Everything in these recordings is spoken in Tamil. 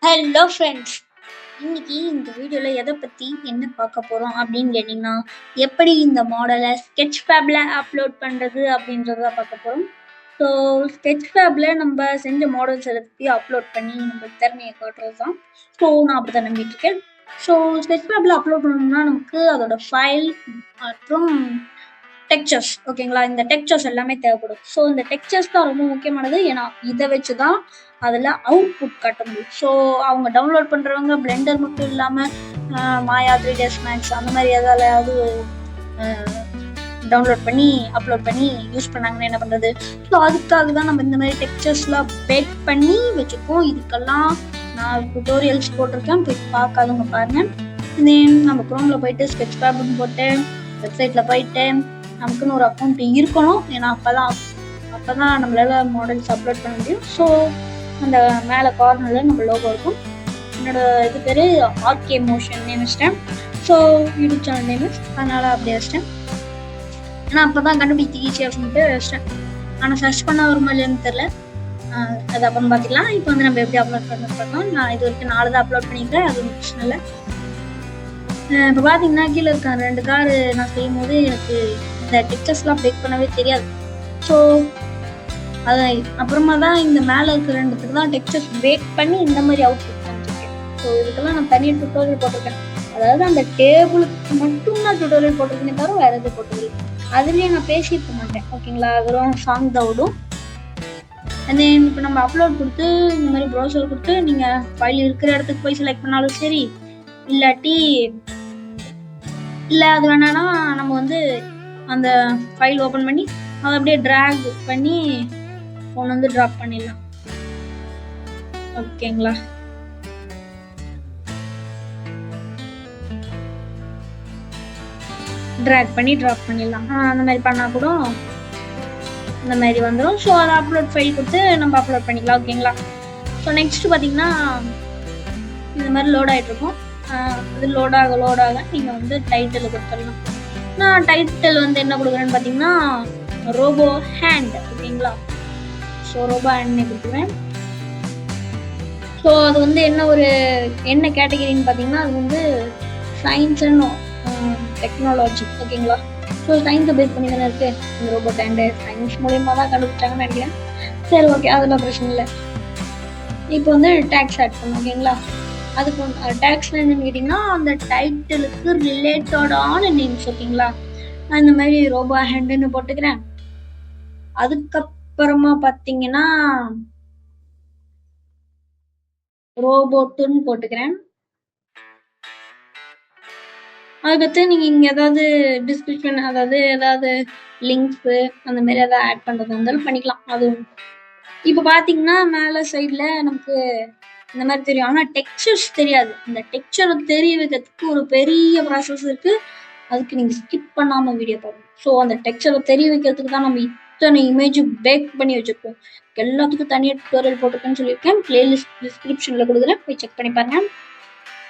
ஹலோ ஃப்ரெண்ட்ஸ், இன்னைக்கு இந்த வீடியோவில் எதை பற்றி என்ன பார்க்க போகிறோம் அப்படின்னு கேட்டிங்கன்னா, எப்படி இந்த மாடலை ஸ்கெட்ச் ஃபேப்பில் அப்லோட் பண்ணுறது அப்படின்றத பார்க்க போகிறோம். ஸோ ஸ்கெட்ச் ஃபேப்பில் நம்ம செஞ்ச மாடல்ஸ் எல்லாத்தையும் அப்லோட் பண்ணி நம்ம திறமையை காட்டுறது தான். ஸோ நான் அப்படி தான் நம்பிட்டு இருக்கேன். ஸோ ஸ்கெட்ச் ஃபேப்பில் அப்லோட் பண்ணணும்னா நமக்கு அதோட ஃபைல் மற்றும் டெக்ஸ்சர்ஸ், ஓகேங்களா? இந்த டெக்ஸ்சர்ஸ் எல்லாமே தேவைப்படும். ஸோ இந்த டெக்ஸ்சர்ஸ் தான் ரொம்ப முக்கியமானது. ஏன்னா இதை வச்சு தான் அதில் அவுட்புட் காட்ட முடியும். ஸோ அவங்க டவுன்லோட் பண்ணுறவங்க பிளெண்டர் மட்டும் இல்லாமல் மாயா 3ds Max அந்த மாதிரி எதாலையாவது டவுன்லோட் பண்ணி அப்லோட் பண்ணி யூஸ் பண்ணாங்கன்னா என்ன பண்ணுறது? ஸோ அதுக்காக தான் நம்ம இந்த மாதிரி டெக்ஸ்சர்ஸ்லாம் பேக் பண்ணி வச்சுருக்கோம். இதுக்கெல்லாம் நான் டுட்டோரியல்ஸ் போட்டிருக்கேன், போய் பார்க்காதவங்க பாருங்கள். தென் நம்ம குரோமில் போயிட்டு ஸ்கெட்ச் ஃபேப்னு போட்டு வெப்சைட்டில் போயிட்டு நமக்குன்னு ஒரு அக்கௌண்ட் இருக்கணும். ஏன்னா அப்போ தான் நம்மளால் மாடல்ஸ் அப்லோட் பண்ண முடியும். ஸோ அந்த மேலே கார்னரில் நம்ம லோகோ இருக்கும். என்னோட இது பேர் ஆர்கே மோஷன் நேம் வச்சிட்டேன். ஸோ யூடியூப் சேனல் நேம் அதனால் அப்படியே வச்சிட்டேன். ஏன்னா அப்போ தான் கண்டுபிடிச்சி ஈஸியாக சொல்லிட்டு வச்சிட்டேன். ஆனால் சர்ச் பண்ண வருமா இல்லைன்னு தெரில, அது அப்புறம் பார்த்துக்கலாம். இப்போ வந்து நம்ம எப்படி அப்லோட் பண்ணணும். நான் இது வரைக்கும் 4 தான் அப்லோட் பண்ணிக்கிறேன், அது பிரச்சனை இல்லை. இப்போ பார்த்தீங்கன்னா கீழே இருக்க 2 கார் நான் செய்யும் போது எனக்கு இந்த டெக்ஸ்சர்ஸ்லாம் பேக் பண்ணவே தெரியாது. ஸோ அதை அப்புறமா தான் இந்த மேலே இருக்கிற 2 தான் டெக்ஸ்சர்ஸ் பேக் பண்ணி இந்த மாதிரி அவுட்புட் பண்ணிருக்கேன். ஸோ இதுக்கெல்லாம் நான் தனியாக டுட்டோரியல் போட்டிருக்கேன். அதாவது அந்த டேபிளுக்கு மட்டும் நான் டுட்டோரியல் போட்டிருக்கேனே தவிர வேறு எதுவும் போட்டதில்லை. அதுலேயே நான் பேசியிருக்க மாட்டேன், ஓகேங்களா? வெறும் சாங் தான் விடும். அண்ட் தென் இப்போ நம்ம அப்லோட் கொடுத்து இந்த மாதிரி ப்ரௌசர் கொடுத்து நீங்கள் ஃபைல் இருக்கிற இடத்துக்கு போய் செலக்ட் பண்ணாலும் சரி, இல்லாட்டி இல்லை அது வேணான்னா நம்ம வந்து அந்த ஃபைல் ஓப்பன் பண்ணி அதை அப்படியே ட்ராக் பண்ணி ஃபோன் வந்து ட்ராப் பண்ணிடலாம், ஓகேங்களா? ட்ராக் பண்ணி ட்ராப் பண்ணிடலாம். அந்த மாதிரி பண்ணால் கூட இந்த மாதிரி வந்துடும். ஸோ அதை அப்லோட் ஃபைல் கொடுத்து நம்ம அப்லோட் பண்ணிக்கலாம், ஓகேங்களா? ஸோ நெக்ஸ்ட் பார்த்தீங்கன்னா இந்த மாதிரி லோட் ஆகிட்ருக்கும். அது லோடாக நீங்கள் வந்து டைட்டில் கொடுத்துடலாம். நான் டைட்டில் வந்து என்ன கொடுக்குறேன்னு பார்த்தீங்கன்னா ரோபோ ஹேண்ட், ஓகேங்களா? ஸோ ரோபோ ஹேண்ட்னே கொடுக்குறேன். ஸோ அது வந்து என்ன கேட்டகரின்னு பார்த்தீங்கன்னா அது வந்து சயின்ஸ் அண்ட் டெக்னாலஜி, ஓகேங்களா? ஸோ சயின்ஸை பேஸ் பண்ணி தானே இருக்குது இந்த ரோபோ ஹேண்டு. சயின்ஸ் மூலியமாக தான் கண்டுபிடிச்சாங்கன்னு நினைக்கிறேன். சரி, ஓகே, அதெல்லாம் பிரச்சனை இல்லை. இப்போ வந்து டேக்ஸ் ஆட் பண்ணணும், ஓகேங்களா? அதுக்கு டேக்ஸ் என்னன்னு கேட்டிங்கன்னா அந்த டைட்டிலுக்கு ரிலேட்டடான நேம்ஸ், ஓகேங்களா? நான் இந்த மாதிரி ரோபோ ஹேண்டுன்னு போட்டுக்கிறேன். அதுக்கப்புறமா பார்த்தீங்கன்னா ரோபோட்டுன்னு போட்டுக்கிறேன். அதுக்கடுத்து நீங்கள் இங்கே ஏதாவது டிஸ்கிரிப்ஷன், அதாவது ஏதாவது லிங்க்ஸு அந்த மாதிரி ஏதாவது ஆட் பண்ணுறது இருந்தாலும் பண்ணிக்கலாம். அது இப்போ பார்த்தீங்கன்னா மேலே சைடில் நமக்கு இந்த மாதிரி தெரியும். ஆனால் டெக்ஸ்சர்ஸ் தெரியாது. இந்த டெக்ஸ்சரை தெரிய வைக்கிறதுக்கு ஒரு பெரிய ப்ராசஸ் இருக்குது. அதுக்கு நீங்கள் ஸ்கிப் பண்ணாமல் வீடியோ பாருங்கள். ஸோ அந்த டெக்ஸ்சரை தெரிய வைக்கிறதுக்கு தான் நம்ம இத்தனை இமேஜ் பேக் பண்ணி வச்சுருக்கோம். எல்லாத்துக்கும் தனியாக டுட்டோரியல் போட்டிருக்கேன்னு சொல்லியிருக்கேன். பிளேலிஸ்ட் டிஸ்கிரிப்ஷனில் கொடுக்குறேன், போய் செக் பண்ணி பாருங்கள்.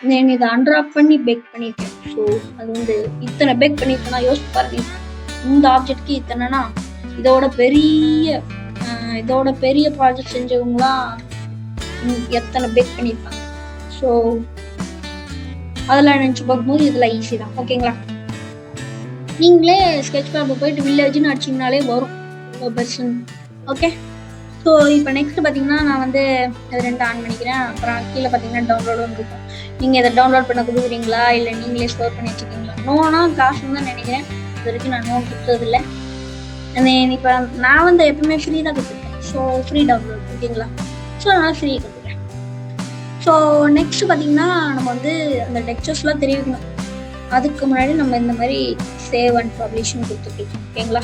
நான் இதை அன்ராப் பண்ணி பேக் பண்ணியிருக்கேன். ஸோ அது வந்து இத்தனை பேக் பண்ணியிருக்கேன்னா யோசிச்சு பாருங்க. இந்த ஆப்ஜெக்ட்க்கு இத்தனைனா இதோட பெரிய ப்ராஜெக்ட் செஞ்சவங்களாம் எத்தனை பேக் பண்ணியிருப்பாங்க. ஸோ அதெல்லாம் நினச்சி பார்க்கும்போது இதெல்லாம் ஈஸி தான், ஓகேங்களா? நீங்களே ஸ்கெட்ச் பேப்பர் போயிட்டு வில்லேஜ்னு அடிச்சிங்கனாலே வரும் பெர்சன், ஓகே? ஸோ இப்போ நெக்ஸ்ட் பார்த்தீங்கன்னா நான் வந்து அது 2 ஆன் பண்ணிக்கிறேன். அப்புறம் கீழே பார்த்தீங்கன்னா டவுன்லோடும் இருக்கும். நீங்கள் இதை டவுன்லோட் பண்ண கொடுக்குறீங்களா இல்லை நீங்களே ஸ்டோர் பண்ணி வச்சுக்கிங்களா? நோனா காசுன்னு தான் நினைக்கிறேன். இது வரைக்கும் நான் நோன் கொடுத்ததில்லை. இப்போ நான் வந்து எப்பவுமே ஃப்ரீ தான் கொடுத்துருக்கேன். ஸோ ஃப்ரீ டவுன்லோட், ஓகேங்களா? ஸோ நான் ஃப்ரீ கொடுத்துருக்கேன். ஸோ நெக்ஸ்ட் பார்த்தீங்கன்னா நம்ம வந்து அந்த டெக்ஸ்சர்ஸ்லாம் தெரிவிக்கணும். அதுக்கு முன்னாடி நம்ம இந்த மாதிரி சேவ் அண்ட் பப்ளிஷ்னு கொடுத்துருக்கோம், ஓகேங்களா?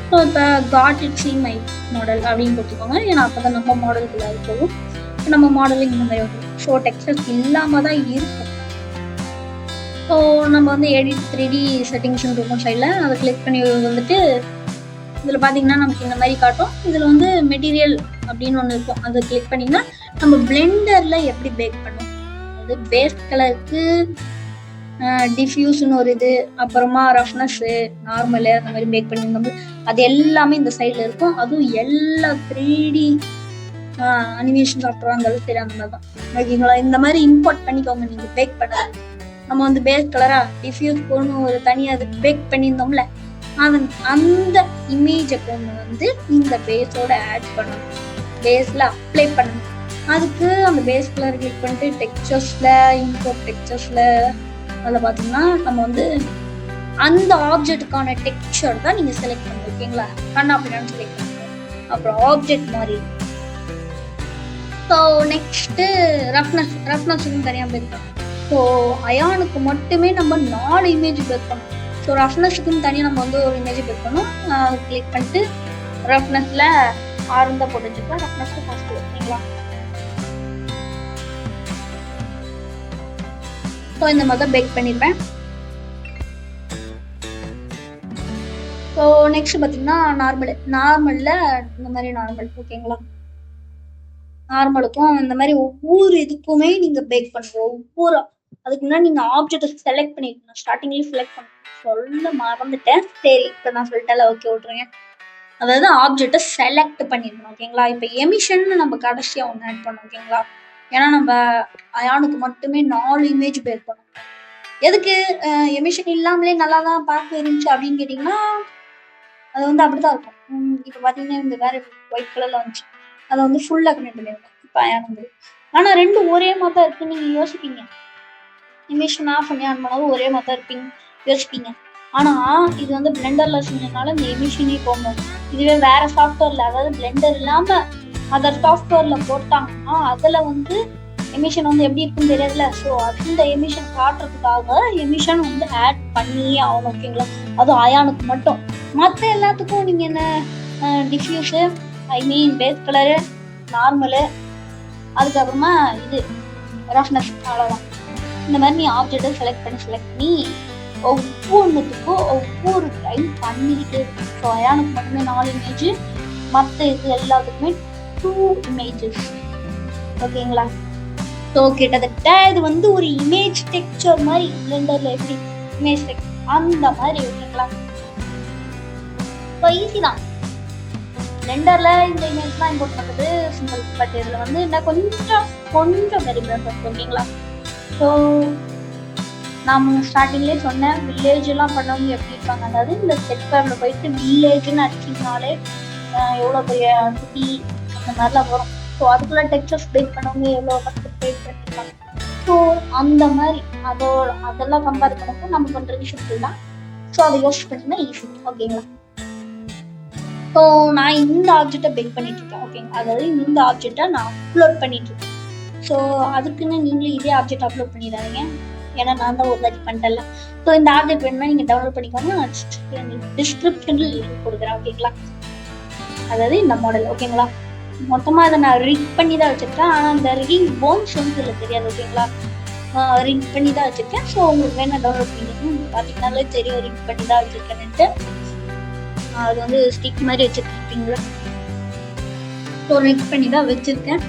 ஸோ இப்போ got it see my model அப்படின்னு கொடுத்துக்கோங்க. ஏன்னா அப்போ தான் நம்ம மாடலுக்குள்ள போகும். நம்ம மாடலிங் இந்த மாதிரி வரும். ஸோ டெக்ஸ்சர்ஸ் இல்லாமல் தான் இருக்கும். ஸோ நம்ம வந்து எடிட் 3D செட்டிங்ஸ்னு இருக்கும் சைடில். அதை கிளிக் பண்ணி வந்துட்டு இதில் பார்த்தீங்கன்னா நமக்கு இந்த மாதிரி காட்டும். இதில் வந்து மெட்டீரியல் அப்படின்னு ஒன்று இருக்கும். அதை கிளிக் பண்ணிங்கன்னா நம்ம பிளெண்டரில் எப்படி பேக் பண்ணுவோம், அது பேஸ் கலருக்கு டிஃப்யூஸ்னு ஒரு இது, அப்புறமா ரஃப்னஸ்ஸு, நார்மலு, அந்த மாதிரி பேக் பண்ணியிருந்தோம். அது எல்லாமே இந்த சைடில் இருக்கும். அதுவும் எல்லா 3D அனிமேஷன் சாஃப்ட்வேர் இருந்தாலும் சரி அந்த மாதிரி தான் ஓகேங்களா. இந்த மாதிரி இம்போர்ட் பண்ணிக்கோங்க நீங்க பேக் பண்ணது. நம்ம வந்து பேஸ் கலரா டிஃப்யூஸ் போகணும் ஒரு தனியாக அதுக்கு பேக் பண்ணியிருந்தோம்ல, அந்த இமேஜை கொண்டு வந்து இந்த பேஸோட ஆட் பண்ணணும், பேஸ்ல அப்ளை பண்ணணும். அதுக்கு அந்த பேஸ் கலர் கிளிக் பண்ணிட்டு டெக்ஸ்சர்ஸ்ல இம்போர்ட் டெக்ஸ்சர்ஸ்ல அதில் பார்த்தீங்கன்னா நம்ம வந்து அந்த ஆப்ஜெக்டுக்கான டெக்ஸ்சர் தான் நீங்க செலக்ட் பண்ணுங்க ஓகேங்களா. கண்ணா அப்படின்னு செலக்ட் பண்ணுங்க. அப்புறம் ஆப்ஜெக்ட் மாதிரி. ஸோ நெக்ஸ்ட்டு ரஃப்னஸுக்கும் தனியாக போயிருக்கோம். ஸோ அயானுக்கு மட்டுமே நம்ம 4 இமேஜ் போயிருக்கணும். ஸோ ரஃப்னஸுக்குன்னு தனியாக நம்ம வந்து ஒரு இமேஜ் போயிருக்கணும். கிளிக் பண்ணிட்டு ரஃப்னஸில் ஆறுந்தா போட்டு வச்சுக்கலாம். ரஃப்னஸ்க்கு ஃபஸ்ட்டு ஓகேங்களா. ஸோ இந்த மாதிரி தான் பேக் பண்ணியிருப்பேன். ஸோ நெக்ஸ்ட் பார்த்தீங்கன்னா நார்மலில் இந்த மாதிரி நார்மல் ஓகேங்களா. நார்மலுக்கும் இந்த மாதிரி ஒவ்வொரு இதுக்குமே நீங்கள் பேக் பண்ணுங்க. அதுக்கு முன்னாடி நீங்கள் ஆப்ஜெக்டை செலக்ட் பண்ணிக்கணும். ஸ்டார்டிங்லேயும் செலக்ட் பண்ணணும். சொல்ல மறந்துட்டேன். சரி இப்போ நான் சொல்லிட்டேன் ஓகே விட்ருங்க. அதாவது ஆப்ஜெக்டை செலக்ட் பண்ணிடணும் ஓகேங்களா. இப்போ எமிஷன் நம்ம கடைசியாக ஒன்று ஆட் பண்ணோம் ஓகேங்களா. ஏன்னா நம்ம அயானுக்கு மட்டுமே 4 இமேஜ் பேக் பண்ணோம். எதுக்கு எமிஷன் இல்லாமலே நல்லா தான் பார்க்க இருந்துச்சு அப்படின்னு கேட்டிங்கன்னா அது வந்து அப்படிதான் இருக்கும். இப்போ பார்த்தீங்கன்னா இந்த வேற ஒயிட் கலர்ல வந்துச்சு, அதை வந்து ஃபுல்லாக கனெக்ட் பண்ணியிருக்கேன் இப்போ அயானது. ஆனால் ரெண்டும் ஒரே மாதிரி தான் இருக்குன்னு நீங்கள் யோசிப்பீங்க. எமிஷன் ஆஃப் பண்ணி ஆன் பண்ணாலும் ஒரே மாதிரி தான் இருப்பீங்க யோசிப்பீங்க. ஆனால் இது வந்து பிளெண்டர்ல செஞ்சதுனால இந்த எமிஷனே போகணும். இதுவே வேற சாஃப்ட்வேர்ல, அதாவது பிளெண்டர் இல்லாமல் அதர் சாஃப்ட்வேர்ல போட்டாங்கன்னா அதில் வந்து எமிஷன் வந்து எப்படி இருக்குன்னு தெரியாதுல்ல. ஸோ அந்த எமிஷன் காட்டுறதுக்காக எமிஷன் வந்து ஆட் பண்ணியே ஆகணும் ஓகேங்களா. அதுவும் அயானுக்கு மட்டும். மற்ற எல்லாத்துக்கும் நீங்கள் என்ன டிஃப்யூஸு பேஸ் கலரு நார்மலு அதுக்கப்புறமா இது ரஃப்னஸ் அவ்வளோதான். இந்த மாதிரி நீ ஆப்ஜெக்டை செலக்ட் பண்ணி ஒவ்வொன்றுத்துக்கும் ஒவ்வொரு டைம் பண்ணிக்கிட்டே இருக்கும். ஸோ அயானுக்கு மட்டுமே 4 இமேஜ், மற்ற இது எல்லாத்துக்குமே 2 இமேஜஸ் ஓகேங்களா. ஸோ கிட்டத்தட்ட இது வந்து ஒரு இமேஜ் டெக்ஸ்சர் மாதிரி பிளெண்டர்ல எப்படி இமேஜ் டெக்ஸ்சர் அந்த மாதிரி ஓகேங்களா. ஸோ ஈஸி தான். பிளெண்டர்ல இந்த இமேஜ் தான் இம்போர்ட் பண்ணுறது சிம்பிள். பட் இதில் வந்து என்ன கொஞ்சம் வெரி பெஸ்ட் ஓகேங்களா. ஸோ நான் ஸ்டார்டிங்லேயே சொன்னேன் வில்லேஜ் எல்லாம் பண்ணவங்க எப்படி இருப்பாங்க. அதாவது இந்த செட் பேர்ல போயிட்டு வில்லேஜ்னு அடிச்சிங்கனாலே எவ்வளோ பெரிய சிட்டி அந்த மாதிரிலாம் வரும். ஸோ அதுக்குள்ள டெக்ஸ்சர்ஸ் பேக் பண்ணவங்க எவ்வளோ கஷ்டம் பேக் பண்ணிருக்காங்க. ஸோ அந்த மாதிரி அதெல்லாம் கம்பேர் பண்ணப்போ நம்ம பண்ணுறது சிம்பிள் தான். ஸோ அதை யோசிச்சு பண்ணிங்கன்னா ஈஸி ஓகேங்களா. ஸோ நான் இந்த ஆப்ஜெக்டை பேக் பண்ணிட்டு இருக்கேன் ஓகேங்களா. அதாவது இந்த ஆப்ஜெக்டை நான் அப்லோட் பண்ணிட்டு இருக்கேன். ஸோ அதுக்குன்னு நீங்களும் இதே ஆப்ஜெக்ட் அப்லோட் பண்ணிடாதீங்க, ஏன்னா நான் தான் ஒரு வாட்டி பண்ணிட்டேன்ல. ஸோ இந்த ஆப்ஜெக்ட் வேணும்னா நீங்கள் டவுன்லோட் பண்ணிக்கோங்க. நான் டிஸ்கிரிப்ஷனில் லிங்க் கொடுக்குறேன் ஓகேங்களா. அதாவது இந்த மாடல் ஓகேங்களா. மொத்தமாக அதை நான் ரிக் பண்ணி தான் வச்சுருக்கேன். ஆனால் அந்த ரிகிங் போன்ஸ் வந்து இதில் தெரியாது ஓகேங்களா. ரிக் பண்ணி தான் வச்சுருக்கேன். ஸோ உங்களுக்கு வேணால் டவுன்லோட் பண்ணிக்கணும். பார்த்தீங்கன்னாலே தெரியும் ரிக் பண்ணி தான் வச்சுருக்கேன்ட்டு. அது வந்து ஸ்டிக் மாதிரி வச்சுருக்கீங்களா. ஸோ ரிக் பண்ணி தான் வச்சுருக்கேன்.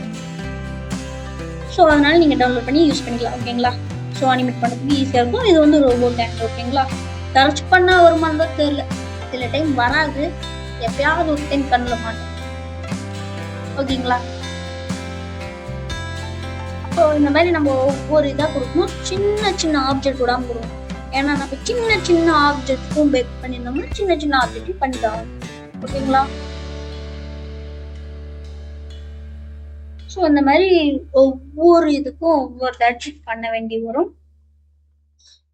ஸோ அதனால நீங்கள் டவுன்லோட் பண்ணி யூஸ் பண்ணிக்கலாம் ஓகேங்களா. ஸோ அனிமேட் பண்ணுறதுக்கு ஈஸியாக இருக்கும். இது வந்து ரோபோட் டேங்க் ஓகேங்களா. சர்ச் பண்ணால் ஒரு மாதிரி தான் தெரியல, சில டைம் வராது, எப்பயாவது ஒரு டைம் கண்ணில் மாட்டோம் ஓகேங்களா. ஸோ இந்த மாதிரி நம்ம ஒவ்வொரு இதாக கொடுக்கணும். சின்ன ஆப்ஜெக்ட் விடாமல் கொடுக்கணும். ஏன்னா நம்ம சின்ன ஆப்ஜெக்ட்டும் பேக் பண்ணியிருந்தோம்னா சின்ன ஆப்ஜெக்ட்டும் பண்ணிதான் ஓகேங்களா. ஸோ இந்த மாதிரி ஒவ்வொரு இதுக்கும் ஒவ்வொரு தாட்சி பண்ண வேண்டி வரும்.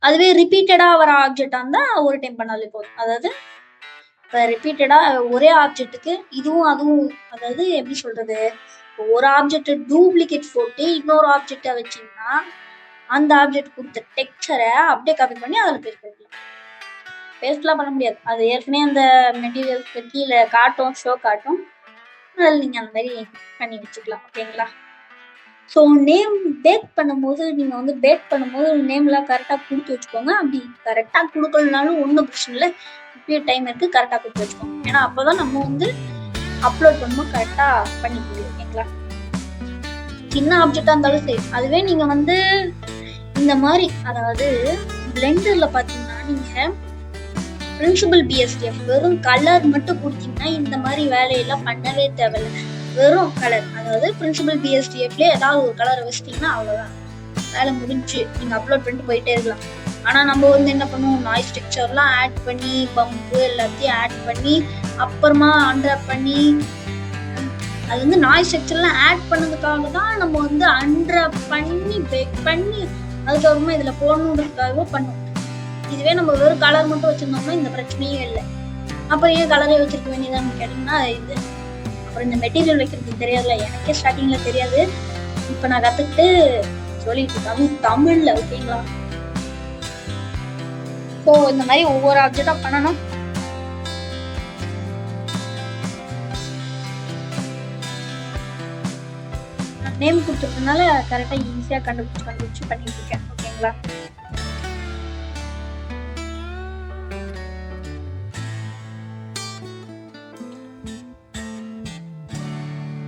அதுவே ரிப்பீட்டடாக வர ஆப்ஜெக்டாக இருந்தால் ஒரு டைம் பண்ணாலே போதும். அதாவது இப்போ ரிப்பீட்டடாக ஒரே ஆப்ஜெக்ட்டுக்கு இதுவும் அதுவும், அதாவது எப்படி சொல்கிறது, ஒரு ஆப்ஜெக்டை டூப்ளிகேட் போட்டு இன்னொரு ஆப்ஜெக்டை வச்சிங்கன்னா அந்த ஆப்ஜெக்ட் கொடுத்த டெக்ஸ்சரை அப்படியே காப்பி பண்ணி அதில் பேஸ்ட் பண்ணிக்கலாம். பேஸ்ட்லாம் பண்ண முடியாது, அது ஏற்கனவே அந்த மெட்டீரியல்ஸ்க்கு கீழே காட்டும், ஷோ காட்டும். அதில் நீங்கள் அந்த மாதிரி பண்ணி வச்சுக்கலாம் ஓகேங்களா. ஸோ நேம் பேக் பண்ணும்போது நீங்கள் வந்து பேக் பண்ணும்போது நேம்லாம் கரெக்டாக கொடுத்து வச்சுக்கோங்க. அப்படி கரெக்டாக கொடுக்கலனாலும் ஒன்றும் பிரச்சனை இல்லை, இப்பயே டைம் இருக்குது, கரெக்டாக கொடுத்து வச்சுக்கோங்க. ஏன்னா அப்போ தான் நம்ம வந்து அப்லோட் பண்ணும்போது கரெக்டாக பண்ணி முடியும் ஓகேங்களா. சின்ன ஆப்ஜெக்டாக இருந்தாலும் சரி. அதுவே நீங்கள் வந்து இந்த மாதிரி, அதாவது பிளெண்டரில் பார்த்தீங்கன்னா நீங்கள் பிரின்சிபல் பிஎஸ்டிஎஃப் வெறும் கலர் மட்டும் கொடுத்தீங்கன்னா இந்த மாதிரி வேலையெல்லாம் பண்ணவே தேவையில்லை. வெறும் கலர், அதாவது பிரின்சிபல் பிஎஸ்டிஎஃப்ல ஏதாவது ஒரு கலரை வச்சிட்டீங்கன்னா அவ்வளவுதான், வேலை முடிஞ்சு நீங்க அப்லோட் பண்ணிட்டு போயிட்டே இருக்கலாம். ஆனா நம்ம வந்து என்ன பண்ணுவோம், நாய்ஸ் டெக்ஸ்சர்லாம் ஆட் பண்ணி பம்பு எல்லாத்தையும் ஆட் பண்ணி அப்புறமா அன்ராப் பண்ணி, அது வந்து நாய்ஸ் டெக்ஸ்சர்லாம் ஆட் பண்ணதுக்காக தான் நம்ம வந்து அன்ராப் பண்ணி பேக் பண்ணி அதுக்கப்புறமா இதுல போடணுன்றதுக்காகவே பண்ணுவோம். இதுவே நம்ம வெறும் கலர் மட்டும் வச்சிருந்தோம்னா இந்த பிரச்சனையே இல்லை. அப்புறம் ஏன் கலரே வச்சிருக்க வேண்டியதான்னு கேட்டீங்கன்னா இது. அப்புறம் இந்த மெட்டீரியல் வைக்கிறது தெரியாதுல, எனக்கே ஸ்டார்டிங்ல தெரியாது, இப்ப நான் கத்துக்கிட்டு சொல்லிட்டு இருக்கேன் தமிழ்ல. ஓகேங்களா? ஸோ இந்த மாதிரி ஒவ்வொரு ஆப்ஜெக்டா பண்ணணும். நேம் கொடுத்துருக்கனால கரெக்டா ஈஸியா கண்டுபிடிச்சு பண்ணிட்டு இருக்கேன். ஓகேங்களா?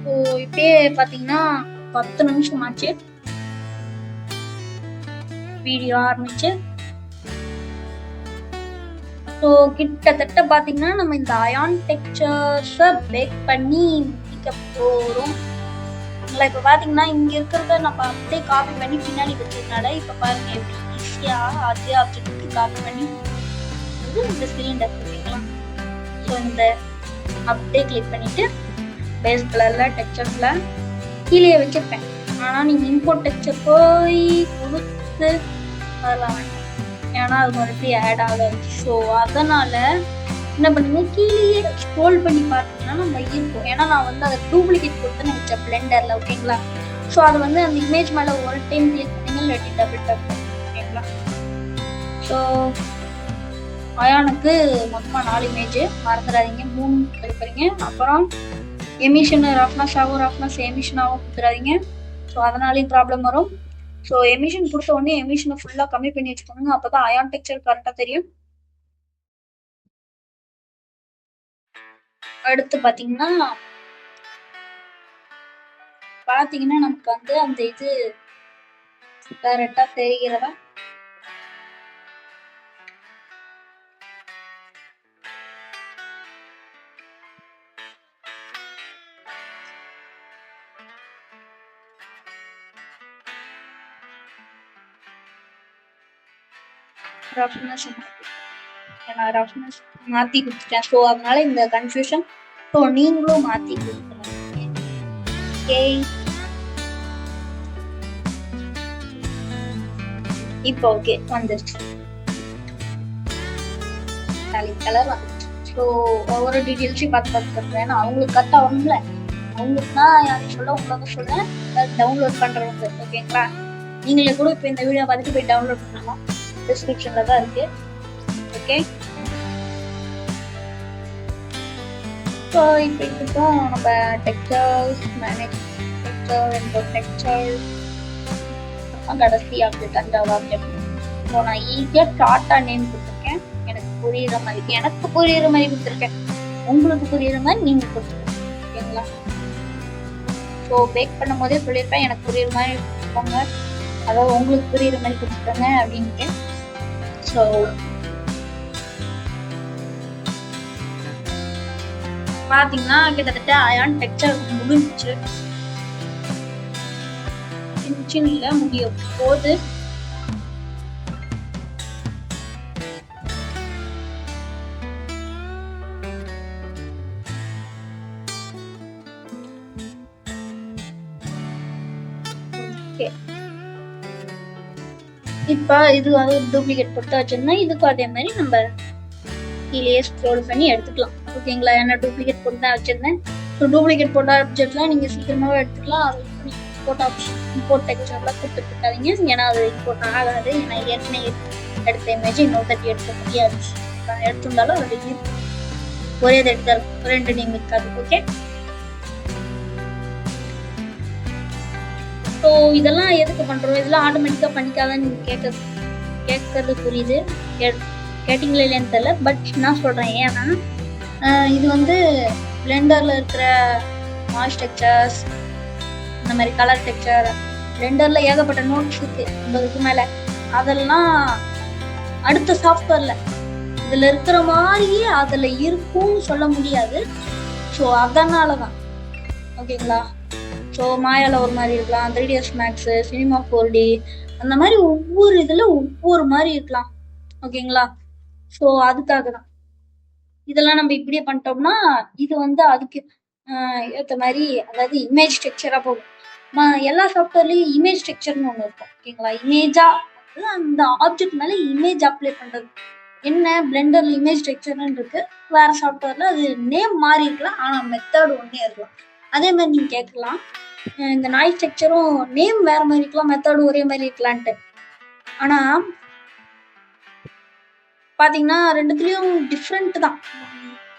ஸோ இப்பயே பாத்தீங்கன்னா 10 நிமிஷம் ஆச்சு வீடியோ ஆரம்பிச்சு. ஸோ கிட்டத்தட்ட பாத்தீங்கன்னா நம்ம இந்த அயான் டெக்ஸ்சர்ஸை பேக் பண்ணி முடிக்க போறோம். இப்ப பாத்தீங்கன்னா இங்க இருக்கிறத நம்ம அப்படியே காப்பி பண்ணி பின்னாடி வச்சதுனால இப்ப பாருங்க எப்படி ஈஸியா அதே ஆப்ஜெக்ட் காப்பி பண்ணி இந்த சிலிண்டர். ஓகேங்களா? ஸோ இந்த அப்படியே கிளிக் பண்ணிட்டு பேஸ் கலர்ல டெக்ஸ்சர்ஸ்ல கீழே வச்சிருப்பேன். ஆனா நீங்க இம்போர்ட் டெக்ஸ்சர் போய் கொடுத்து அதெல்லாம் வேண்டாம், ஏன்னா அது மறுபடியும் ஆட் ஆகாது. ஸோ அதனால என்ன பண்ணுங்க, கீழே ஸ்க்ரோல் பண்ணி பார்த்தீங்கன்னா நம்ம இருக்கும். ஏன்னா நான் வந்து அதை டூப்ளிகேட் கொடுத்து நினைச்சேன் பிளெண்டர்ல. ஓகேங்களா? ஸோ அது வந்து அந்த இமேஜ் மேல ஒரு டைம் கிளிக் பண்ணீங்க, இல்லாட்டி டபுள் டப். ஓகேங்களா? ஸோ அயானுக்கு மொத்தமாக 4 இமேஜ் மறந்துடாதீங்க, 3 எடுக்கிறீங்க. அப்புறம் எமிஷன் ரஃப்னஸ் ஆகும், ரஃப்னஸ் எமிஷன் ஆகும் கொடுத்துடாதீங்க. ஸோ அதனாலேயும் ப்ராப்ளம் வரும். ஸோ எமிஷன் கொடுத்த உடனே எமிஷனை ஃபுல்லாக கம்மி பண்ணி வச்சுக்கோங்க, அப்போதான் அயான் டெக்ஸ்சர் கரெக்டாக தெரியும். அடுத்து பாத்தீங்கன்னா நமக்கு வந்து அந்த இது கரெக்டா தெரிகிறதா? ரஃப்னஸ் மாத்தி கொடுத்துட்டேன். ஸோ அதனால இந்த கன்ஃபியூஷன். ஸோ நீங்களும் மாத்தி கொடுத்துருங்க. ஓகே, இப்போ ஓகே வந்துருச்சு, கலர் வந்துருச்சு. ஸோ ஒவ்வொரு டீட்டெயில்ஸையும் பார்த்து ஏன்னா அவங்களுக்கு கரெக்ட் ஆகணும்ல, அவங்களுக்கு தான் யாரையும் சொல்ல உங்களுக்கு சொல்றேன் டவுன்லோட் பண்றவங்க. ஓகேங்களா? நீங்களே கூட இப்போ இந்த வீடியோ பார்த்துட்டு போய் டவுன்லோட் பண்ணலாம், டிஸ்கிரிப்ஷன்ல தான் இருக்கு. ஓகே, ஸோ இப்போ இதுக்கும் நம்ம textures manage texture import texture கடைசி ஆப்ஜெக்ட் 5வது ஆப்ஜெக்ட். ஸோ நான் ஈஸியாக ஷார்ட்டா நேம் கொடுத்துருக்கேன், எனக்கு புரியுற மாதிரி கொடுத்துருக்கேன், உங்களுக்கு புரியுற மாதிரி நீங்க கொடுத்துருக்கேன். ஓகேங்களா? ஸோ பேக் பண்ணும் போதே சொல்லியிருப்பேன் எனக்கு புரியுற மாதிரி கொடுத்துருக்கோங்க, அதாவது உங்களுக்கு புரியுற மாதிரி கொடுத்துருங்க அப்படின்ட்டு. ஸோ பாத்தீங்கன்னா கிட்டத்தட்ட அயான் டெக்ஸ்சர் முடிஞ்சிச்சு, இல்ல முடிய போது. இப்ப இது வந்து டூப்ளிகேட் கொடுத்து வச்சிருந்தா இதுக்கும் அதே மாதிரி நம்ம கீழே ஸ்க்ரோல் பண்ணி எடுத்துக்கலாம். ஓகேங்களா? ஏன்னா டூப்ளிகேட் போட்டு தான் வச்சிருந்தேன். ஸோ டூப்ளிகேட் போட்ட ஆப்ஜெக்ட்லாம் நீங்க சீக்கிரமாவே எடுத்துக்கலாம். அது இம்போர்ட் ஆப்ஷன் இம்போர்ட் டெக்ஸ்சர்லாம் கொடுத்துருக்காதீங்க, ஏன்னா அது இம்போர்ட் ஆகாது. ஏன்னா ஏற்கனவே எடுத்த இமேஜ் இன்னொரு 30 எடுக்க முடியாது. எடுத்துருந்தாலும் அது ஒரே எடுத்து 2 நேம் இருக்காது. ஓகே, ஸோ இதெல்லாம் எதுக்கு பண்றோம், இதெல்லாம் ஆட்டோமேட்டிக்கா பண்ணிக்காதான் நீங்க கேட்கறது புரியுது, கேட்டிங்களா இல்லையான்னு தெரியல. பட் நான் சொல்றேன், ஏன்னா இது வந்து பிளெண்டர்ல இருக்கிற மாய்ஸ் டெக்ஸ்சர்ஸ், இந்த மாதிரி கலர் டெக்ஸ்சர், பிளெண்டர்ல ஏகப்பட்ட நோட்ஸ் இருக்கு 50க்கு மேல. அதெல்லாம் அடுத்த சாஃப்ட்வேர்ல இதுல இருக்கிற மாதிரியே அதுல இருக்கும்னு சொல்ல முடியாது. ஸோ அதனாலதான் ஓகேங்களா. ஸோ மாயால ஒரு மாதிரி இருக்கலாம், 3ds Max, சினிமா 4D, அந்த மாதிரி ஒவ்வொரு இதுல ஒவ்வொரு மாதிரி இருக்கலாம். ஓகேங்களா. ஸோ அதுக்காக தான் இதெல்லாம் நம்ம இப்படியே பண்ணிட்டோம்னா இது வந்து அதுக்கு ஏற்ற மாதிரி, அதாவது இமேஜ் ஸ்ட்ரக்சரா போகும். எல்லா சாஃப்ட்வேர்லயும் இமேஜ் ஸ்ட்ரக்சர்னு ஒன்று இருக்கும். ஓகேங்களா. இமேஜா அந்த ஆப்ஜெக்ட் மேல இமேஜ் அப்ளை பண்றது என்ன பிளெண்டர்ல இமேஜ் ஸ்ட்ரக்சர்னு இருக்கு. வேற சாஃப்ட்வேர்ல அது நேம் மாறி இருக்கலாம், ஆனா மெத்தட் ஒன்னே இருக்கலாம். அதே மாதிரி நீங்க கேட்கலாம், இந்த நாய்ஸ் ஸ்ட்ரக்சரும் நேம் வேற மாதிரி இருக்கலாம், மெத்தட் ஒரே மாதிரி இருக்கலான்ட்டு. ஆனா பாத்தீங்கன்னா ரெண்டுத்துலயும் டிஃப்ரெண்ட் தான்.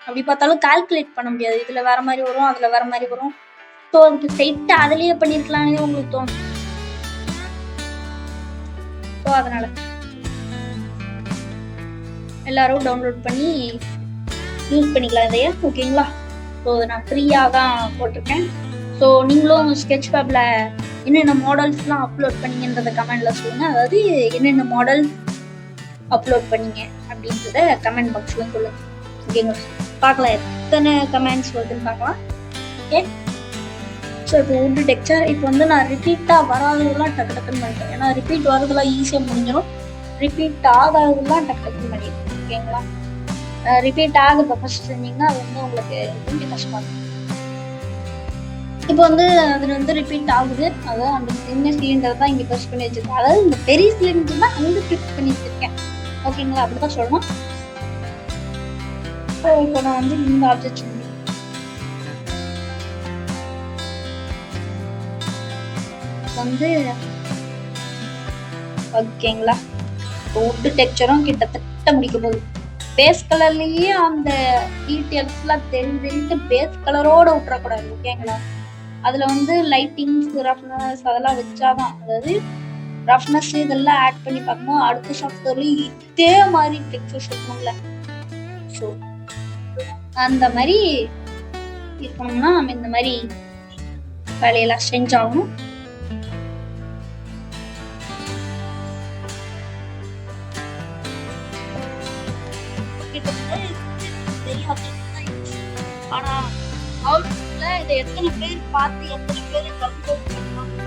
அப்படி பார்த்தாலும் கால்குலேட் பண்ண முடியாது. இதுல வேற மாதிரி வரும், அதுல வேற மாதிரி வரும். ஸோ அதுக்கு ஸ்ட்ரைட்டா அதுலயே பண்ணிருக்கலாம்னு உங்களுக்கு தோணும். ஸோ அதனால எல்லாரும் டவுன்லோட் பண்ணி யூஸ் பண்ணிக்கலாம் இதைய. ஓகேங்களா. ஸோ நான் ஃப்ரீயாக தான் போட்டிருக்கேன். ஸோ நீங்களும் ஸ்கெட்ச்ஃபேப்ல என்னென்ன மாடல்ஸ்லாம் அப்லோட் பண்ணீங்கன்றத கமெண்ட்ல சொல்லுங்க. அதாவது என்னென்ன மாடல் அப்லோட் பண்ணீங்க அப்படின்றத கமெண்ட் பாக்ஸ்ல சொல்லுங்க. ஓகேங்களா. பார்க்கலாம் எத்தனை கமெண்ட்ஸ் வருதுன்னு பார்க்கலாம். ஓகே. ஸோ இப்போ வுட் டெக்ஸ்சர் இப்போ வந்து நான் ரிப்பீட்டாக வராததெல்லாம் டக்கு டக்குன்னு பண்ணிட்டேன். ஏன்னா ரிப்பீட் வரதெல்லாம் ஈஸியாக முடிஞ்சிடும், ரிப்பீட் ஆகாததெல்லாம் டக்கு டக்குன்னு பண்ணிடுறேன். ஓகேங்களா. ரிப்பீட் ஆகுது ஃபர்ஸ்ட் செஞ்சீங்கன்னா அது வந்து உங்களுக்கு கொஞ்சம் கஷ்டமா இருக்கும். இப்போ வந்து அது வந்து ரிப்பீட் ஆகுது, அதாவது அந்த சின்ன சிலிண்டர் தான் இங்கே ப்ரெஸ் பண்ணி வச்சிருக்கேன். அதாவது இந்த பெரிய சிலிண்டர் தான் அங்கே ஃபிக்ஸ் பண்ணி வச்சிருக்கேன். ஓகேங்களா. அப்படிதான் சொல்லணும். இப்போ நான் வந்து இந்த ஆப்ஜெக்ட் வந்து ஓகேங்களா. வுட் டெக்ஸ்சரும் கிட்டத்தட்ட முடிக்க போகுது. பேஸ் கலர்லயே அந்த டீட்டெயில்ஸ் எல்லாம் தெரிஞ்சுட்டு பேஸ் கலரோட விட்டுறக்கூடாது. ஓகேங்களா. அதுல வந்து லைட்டிங்ஸ், ரஃப்னஸ் அதெல்லாம் வச்சாதான், அதாவது ரஃப்னஸ் இதெல்லாம் ஆட் பண்ணி பார்க்கணும். அடுத்த சாஃப்ட்வேர்லயும் இதே மாதிரி டெக்ஸ்சர்ஸ் இருக்கணும்ல. ஸோ அந்த மாதிரி இருக்கணும்னா நம்ம இந்த மாதிரி வேலையெல்லாம் செஞ்சாகணும். ஆனா அவுட்புட்ல இதை எத்தனை பேர் பார்த்து எத்தனை பேர் டவுன்லோட் பண்ணுவாங்க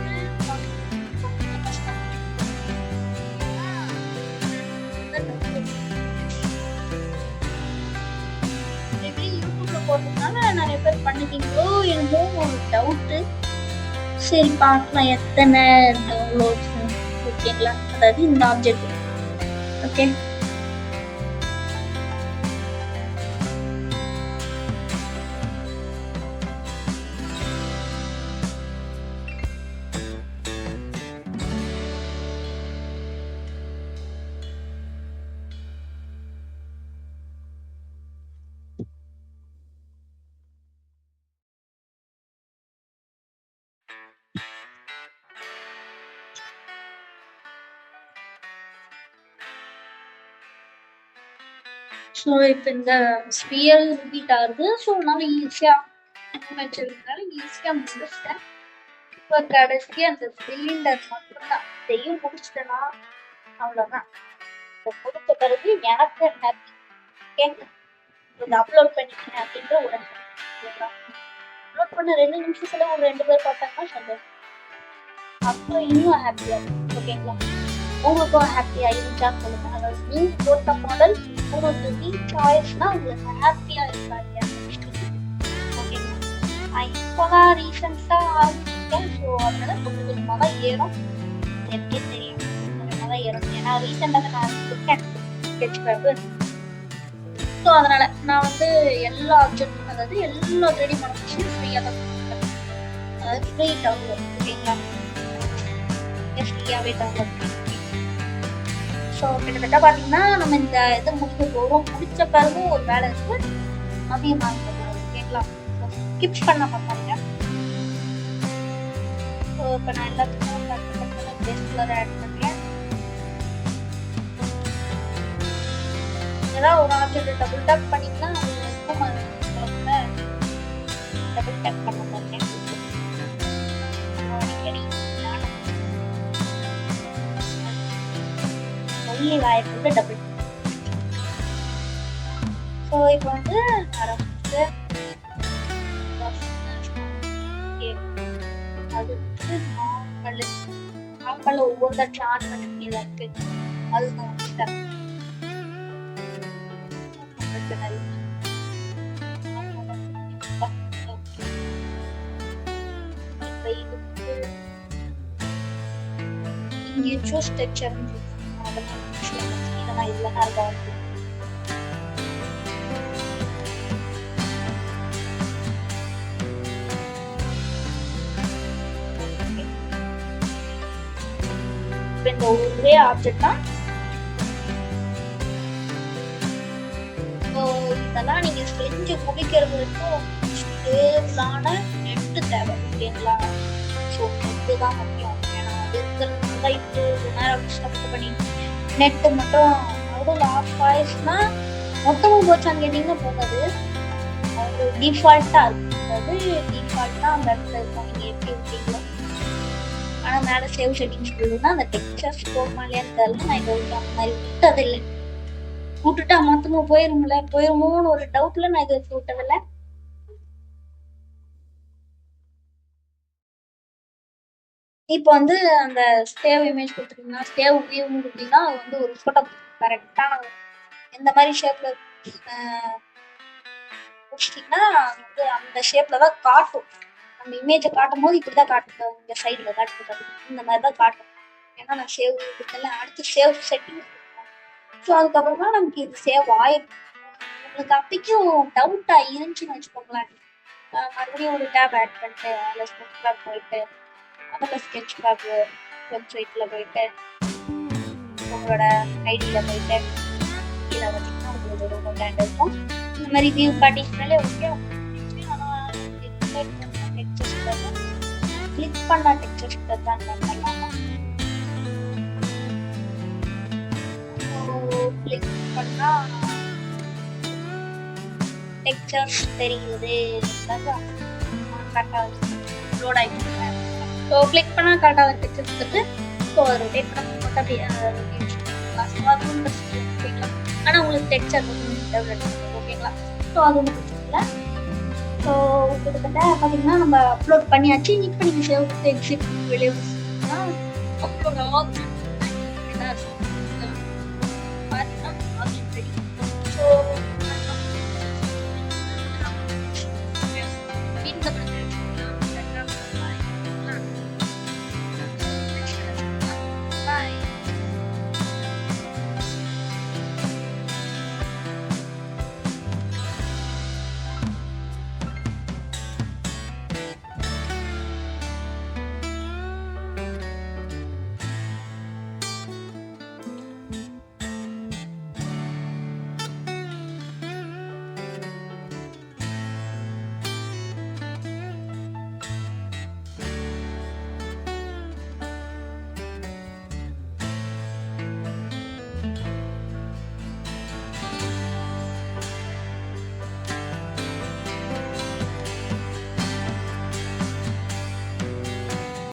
யூடியூப்ல போட்டதுனால நிறைய பேர் பண்ணுவீங்களோ என்னமோ ஒரு டவுட்டு. சரி பார்க்கலாம் எத்தனை டவுன்லோட்ஸ். ஓகேங்களா. அதாவது இந்த ஆப்ஜெக்ட். ஓகே. ஸோ இப்போ இந்த ஸ்பியர் ரிப்பீட் ஆகுது. ஸோ நான் ஈஸியாக வச்சிருக்கனால ஈஸியாக முடிச்சிட்டேன். இப்போ கடைசி அந்த சிலிண்டர் மட்டும்தான். இதையும் முடிச்சிட்டேன்னா அவ்வளோதான். இப்போ முடிச்ச பிறகு எனக்கு ஹாப்பி. ஓகே. இதை அப்லோட் பண்ணிக்கிறேன் அப்படின்ற ஒரு அப்லோட் பண்ண 2 நிமிஷத்துல ஒரு 2 பேர் பார்த்தாங்கன்னா சந்தோஷம். அப்புறம் இன்னும் ஹாப்பியா இருக்கும். ஓகேங்களா. உங்களுக்கும் ஹாப்பியா இருந்துச்சா சொல்லுங்க. அதாவது நீங்க போட்ட மாடல் உங்களுக்கு ரீச் ஆயிடுச்சுன்னா உங்களுக்கு ஹாப்பியா இருக்காங்க. ஓகேங்களா. நான் இப்போதான் ரீசெண்டா ஆரம்பிச்சிருக்கேன். ஸோ அதனால கொஞ்சம் கொஞ்சமாக தான் ஏறும். எனக்கே தெரியும் கொஞ்சமாக தான் ஏறும். ஏன்னா ரீசெண்டாக நான் இருக்கேன் ஸ்கெட்ச்ஃபேப். ஸோ அதனால நான் வந்து எல்லா ஆப்ஜெக்டும், அதாவது எல்லா 3D மாடல்ஸையும் ஃப்ரீயாக தான் கொடுக்குறேன். அதாவது ஃப்ரீ டவுன்லோட். ஓகேங்களா. ஃப்ரீயாகவே டவுன்லோட் பண்ணி. ஸோ கிட்டத்தட்ட பார்த்தீங்கன்னா நம்ம இந்த இதை முடிக்க போகிறோம். முடிச்ச பிறகு ஒரு வேலை இருக்கு, அதையும் நான் போகிறோம். ஓகேங்களா. ஸ்கிப் பண்ண பார்த்தாங்க. ஸோ இப்போ நான் எல்லாத்துக்கும் பேஸ் கலர் ஆட் பண்ணுறேன். ஏதாவது ஒரு ஆப்ஜெக்ட் டபுள் டேப் பண்ணிங்கன்னா அது டபுள் டேப் பண்ண பார்த்தேன். அடிக்கடி வாய்ப்பு டபுள். ஸோ இப்போ வந்து ஆப்பல்ல ஒவ்வொரு தட்டு ஆன் பண்ண வேண்டியதா இருக்கு. அது நான் வந்துட்டேன். இங்க சூஸ் டெக்ஸ்சர் இதெல்லாம் இல்லைன்னா இருக்கா இந்த ஒரே ஆப்ஜெக்ட் தான். இதெல்லாம் நீங்க செஞ்சு முடிக்கிறதுக்கும் ஸ்டேபிளான நெட்டு தேவை. ஓகேங்களா? ஸோ நெட்டு தான் முக்கியம். ஏன்னா அது இருக்கிறதுனால இப்போ நேரம் கஷ்டப்பட்டு பண்ணி நெட்டு மட்டும் நடுவில் ஆஃப் ஆயிடுச்சுன்னா மொத்தமும் போச்சான்னு கேட்டிங்கன்னா போகாது. அது டிஃபால்ட்டாக இருக்கும். அதாவது டிஃபால்ட்டாக அந்த இடத்துல இருக்கும். நீங்கள் எப்படி விட்டீங்களோ. ஆனால் மேலே சேவ் செட்டிங்ஸ் போடுன்னா அந்த டெக்ஸ்சர்ஸ் போகுமா இல்லையான்னு தெரியல. நான் இது வரைக்கும் அந்த மாதிரி விட்டதில்லை. விட்டுட்டா மொத்தமும் போயிருமோன்னு ஒரு டவுட்ல நான் இது விட்டதில்லை. இப்போ வந்து அந்த சேவ் இமேஜ் கொடுத்துட்டீங்கன்னா சேவ் வியூன்னு கொடுத்தீங்கன்னா அது வந்து ஒரு ஃபோட்டோ கரெக்டான எந்த மாதிரி ஷேப்ல முடிச்சிட்டிங்கன்னா வந்து அந்த ஷேப்ல தான் காட்டும். அந்த இமேஜை காட்டும் போது இப்படிதான் காட்டும். இந்த சைட்ல காட்டுறது இந்த மாதிரி தான் காட்டும். ஏன்னா நான் சேவ் கொடுத்தல அடுத்து சேவ் செட்டிங்ஸ். ஸோ அதுக்கப்புறமா நமக்கு இது சேவ் ஆயிடும். உங்களுக்கு அப்பைக்கும் டவுட்டா இருந்துச்சுன்னு வச்சுக்கோங்களேன். மறுபடியும் ஒரு டேப் ஆட் பண்ணிட்டு அதில் ஸ்கெட்ச் பேக் போயிட்டு அதில் ஸ்கெட்ச் பேக் வெப்சைட்டில் போயிட்டு உங்களோட ஐடியில் போயிட்டு கீழே பார்த்தீங்கன்னா உங்களுக்கு ஒரு கண்டாண்ட் இருக்கும். இந்த மாதிரி வியூ காட்டிங்கனாலே ஓகே. ஆனால் கிளிக் பண்ண டெக்ஸ்சர்ஸ் தான் பண்ணலாமா? கிளிக் பண்ணா டெக்ஸ்சர்ஸ் தெரியுது. கரெக்டாக லோட் ஆகிட்டு. ஸோ கிளிக் பண்ணால் கரெக்டாக டெக்ஸ்சர்ஸ் எடுத்து ஸோ அதை ரொட்டேட் பண்ண மட்டும் அப்படியே ஓகேங்களா? ஆனால் உங்களுக்கு டெக்ஸ்சர் டெவலப் ஓகேங்களா? ஸோ அது ஒன்றும் பிரச்சனை இல்லை. ஸோ கிட்டத்தட்ட பார்த்தீங்கன்னா நம்ம அப்லோட் பண்ணியாச்சு. இப்போ நீங்கள் சேவ் எக்ஸிட் வெளியே அப்லோட் ஆகும்.